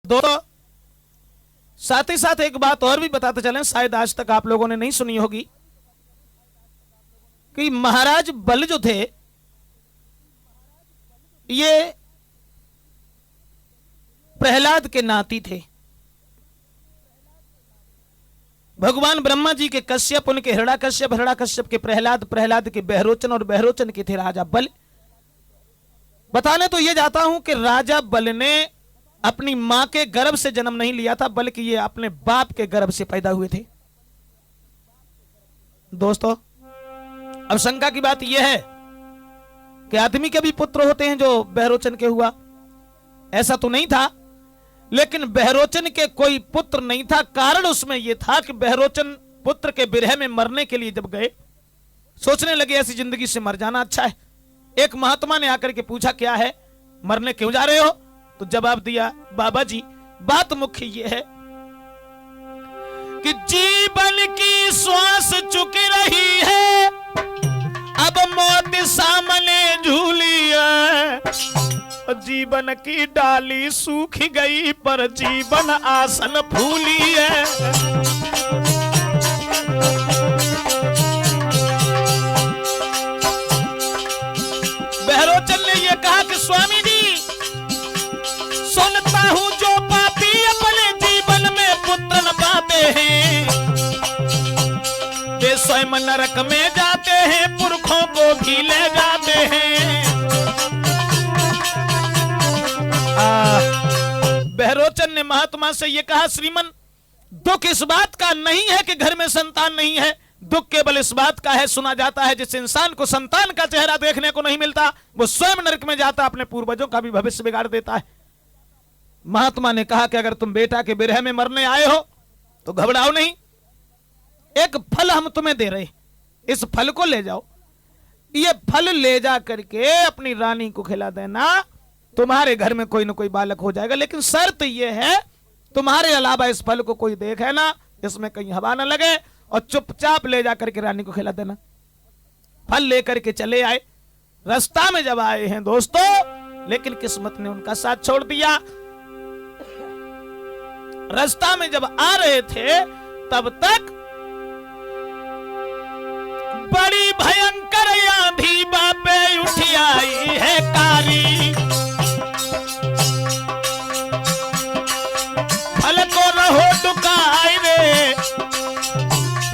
दोस्तों साथ ही साथ एक बात और भी बताते चलें, शायद आज तक आप लोगों ने नहीं सुनी होगी कि महाराज बल जो थे ये प्रहलाद के नाती थे। भगवान ब्रह्मा जी के कश्यप, उनके हिरण्यकश्यप, हिरण्यकश्यप के प्रहलाद, प्रहलाद के बहरोचन और बहरोचन के थे राजा बल। बताने तो ये जाता हूं कि राजा बल ने अपनी मां के गर्भ से जन्म नहीं लिया था, बल्कि ये अपने बाप के गर्भ से पैदा हुए थे। दोस्तों अब शंका की बात यह है कि आदमी के भी पुत्र होते हैं जो बहरोचन के हुआ, ऐसा तो नहीं था, लेकिन बहरोचन के कोई पुत्र नहीं था। कारण उसमें यह था कि बहरोचन पुत्र के विरह में मरने के लिए जब गए, सोचने लगे ऐसी जिंदगी से मर जाना अच्छा है। एक महात्मा ने आकर के पूछा क्या है, मरने क्यों जा रहे हो? तो जवाब दिया, बाबा जी बात मुख्य ये है कि जीवन की श्वास चुक रही है, अब मौत सामने झूली है, जीवन की डाली सूख गई पर जीवन आसन फूली है। बहरोचन ने यह कहा कि स्वामी जी सुनता हूं जो पापी अपने जीवन में पुत्र न पाते हैं वे स्वयं नरक में जाते हैं, पुरखों को भी ले जाते हैं। बहरोचन ने महात्मा से यह कहा, श्रीमन दुख इस बात का नहीं है कि घर में संतान नहीं है, दुख केवल इस बात का है, सुना जाता है जिस इंसान को संतान का चेहरा देखने को नहीं मिलता वो स्वयं नरक में जाता, अपने पूर्वजों का भी भविष्य बिगाड़ देता है। महात्मा ने कहा कि अगर तुम बेटा के विरह में मरने आए हो तो घबराओ नहीं, एक फल हम तुम्हें दे रहे, इस फल को ले जाओ, ये फल ले जा करके अपनी रानी को खिला देना, तुम्हारे घर में कोई ना कोई बालक हो जाएगा, लेकिन शर्त यह है तुम्हारे अलावा इस फल को कोई देखे ना, इसमें कहीं हवा ना लगे, और चुपचाप ले जाकर के रानी को खिला देना। फल लेकर के चले आए, रास्ता में जब आए हैं दोस्तों, लेकिन किस्मत ने उनका साथ छोड़ दिया। रास्ता में जब आ रहे थे तब तक बड़ी भयंकर आंधी बापे उठ आई है कारी, फल को रहो डुकाए रे,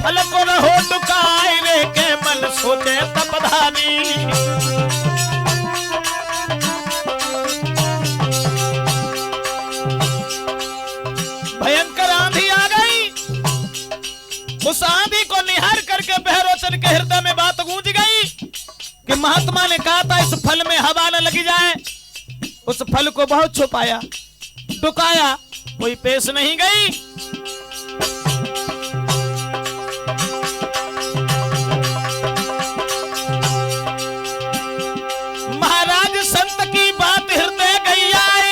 फल को रहो डुकाए रे, के मन सोचे तपधानी। भयंकर आंधी आ गई, उस आंधी को निहार करके बहरोचन के हृदय में बात गूंज गई कि महात्मा ने कहा था इस फल में हवा न लगी जाए। उस फल को बहुत छुपाया, डुकाया, कोई पेश नहीं गई। महाराज संत की बात हृदय गई आए,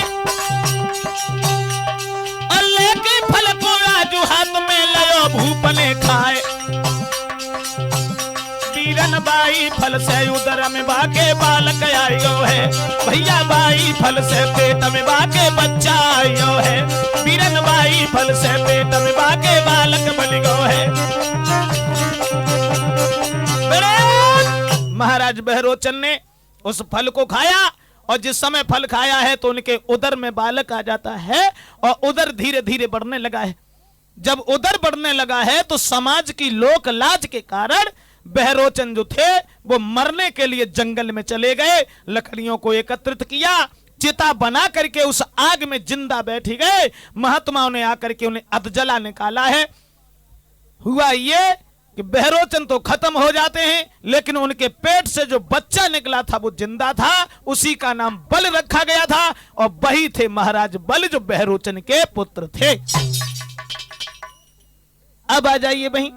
और लेके फल को राजू हाथ में लयो भूपने खाए। बीरन बाई फल से उदर में बाके बालक आयो है, भैया बाई फल से पेट में बाके बच्चा आयो है, बीरन बाई फल से पेट में बाके बालक बन गयो है। महाराज बहरोचन ने उस फल को खाया, और जिस समय फल खाया है तो उनके उदर में बालक आ जाता है, और उदर धीरे धीरे बढ़ने लगा है। जब उदर बढ़ने लगा है तो समाज की लोक लाज के कारण बहरोचन जो थे वो मरने के लिए जंगल में चले गए, लकड़ियों को एकत्रित किया, चिता बना करके उस आग में जिंदा बैठ गए। महात्माओं ने आकर के उन्हें अधजला निकाला है। हुआ ये कि बहरोचन तो खत्म हो जाते हैं, लेकिन उनके पेट से जो बच्चा निकला था वो जिंदा था, उसी का नाम बल रखा गया था, और वही थे महाराज बल जो बहरोचन के पुत्र थे। अब आ जाइए भाई,